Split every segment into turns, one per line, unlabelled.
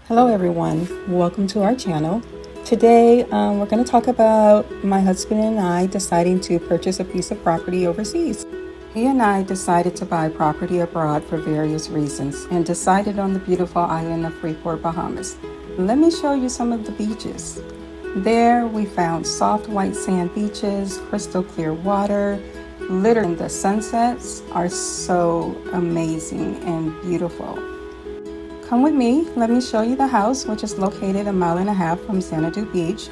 Hello everyone, welcome to our channel. Today we're going to talk about my husband and I deciding to purchase a piece of property overseas. He and I decided to buy property abroad for various reasons and decided on the beautiful island of Freeport, Bahamas. Let me show you some of the beaches. There we found soft white sand beaches, crystal clear water, literally the sunsets are so amazing and beautiful. Come with me, let me show you the house, which is located 1.5 miles from Xanadu Beach,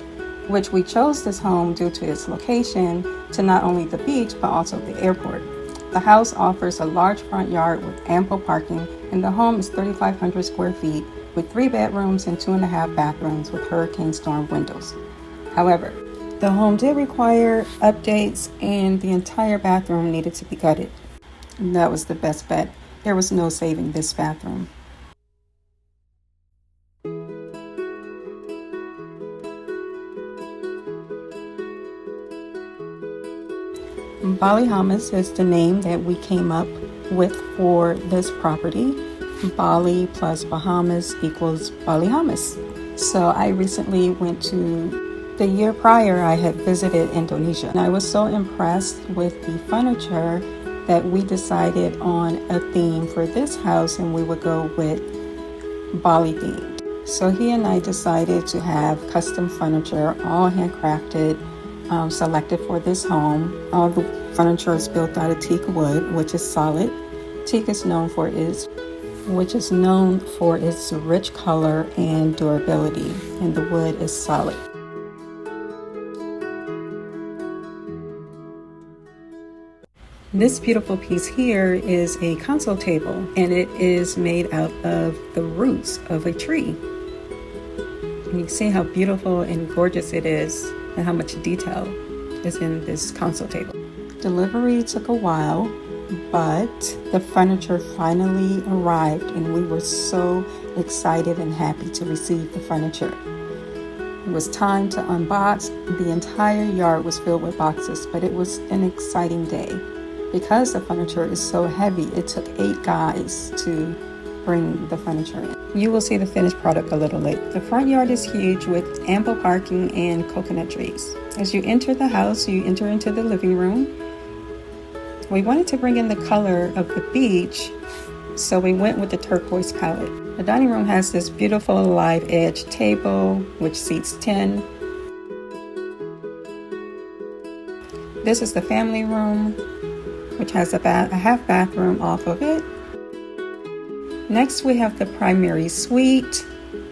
which we chose this home due to its location to not only the beach, but also the airport. The house offers a large front yard with ample parking, and the home is 3,500 square feet with 3 bedrooms and 2.5 bathrooms with hurricane storm windows. However, the home did require updates and the entire bathroom needed to be gutted. And that was the best bet. There was no saving this bathroom. Bahamas is the name that we came up with for this property. Bali plus Bahamas equals Bahamas. So I recently went to, the year prior I had visited Indonesia, and I was so impressed with the furniture that we decided on a theme for this house, and we would go with Bali themed. So he and I decided to have custom furniture, all handcrafted, selected for this home. All the furniture is built out of teak wood, which is solid. Teak is known for its rich color and durability, and the wood is solid. This beautiful piece here is a console table, and it is made out of the roots of a tree. And you can see how beautiful and gorgeous it is and how much detail is in this console table. Delivery took a while, but the furniture finally arrived and we were so excited and happy to receive the furniture. It was time to unbox. The entire yard was filled with boxes, but it was an exciting day. Because the furniture is so heavy, it took 8 guys to bring the furniture in. You will see the finished product a little later. The front yard is huge with ample parking and coconut trees. As you enter the house, you enter into the living room. We wanted to bring in the color of the beach, so we went with the turquoise palette. The dining room has this beautiful live edge table, which seats 10. This is the family room, which has a half bathroom off of it. Next, we have the primary suite.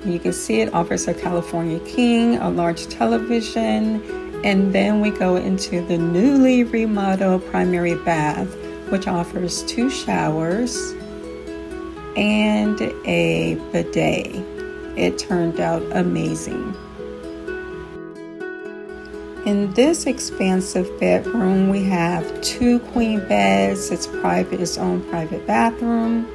You can see it offers a California king, a large television, and then we go into the newly remodeled primary bath, which offers 2 showers and a bidet. It turned out amazing. In this expansive bedroom, we have 2 queen beds. It's its own private bathroom.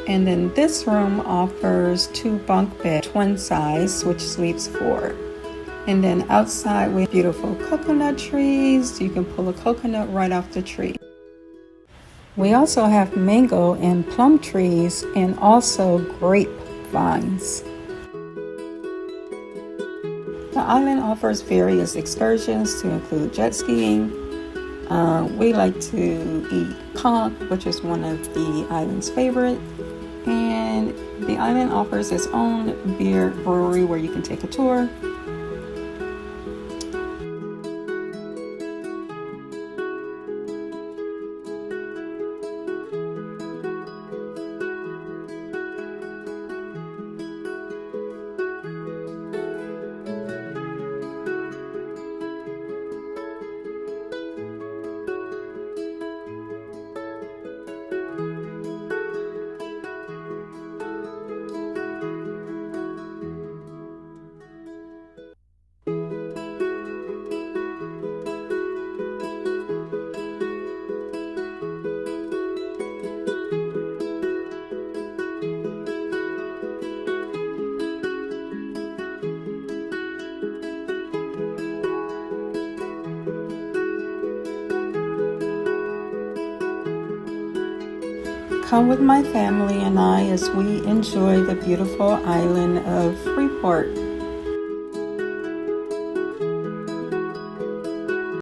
And then this room offers 2 bunk beds, twin size, which sleeps 4. And then outside we have beautiful coconut trees. You can pull a coconut right off the tree. We also have mango and plum trees and also grape vines. The island offers various excursions to include jet skiing. We like to eat conch, which is one of the island's favorite. And the island offers its own beer brewery where you can take a tour. come with my family and I as we enjoy the beautiful island of Freeport.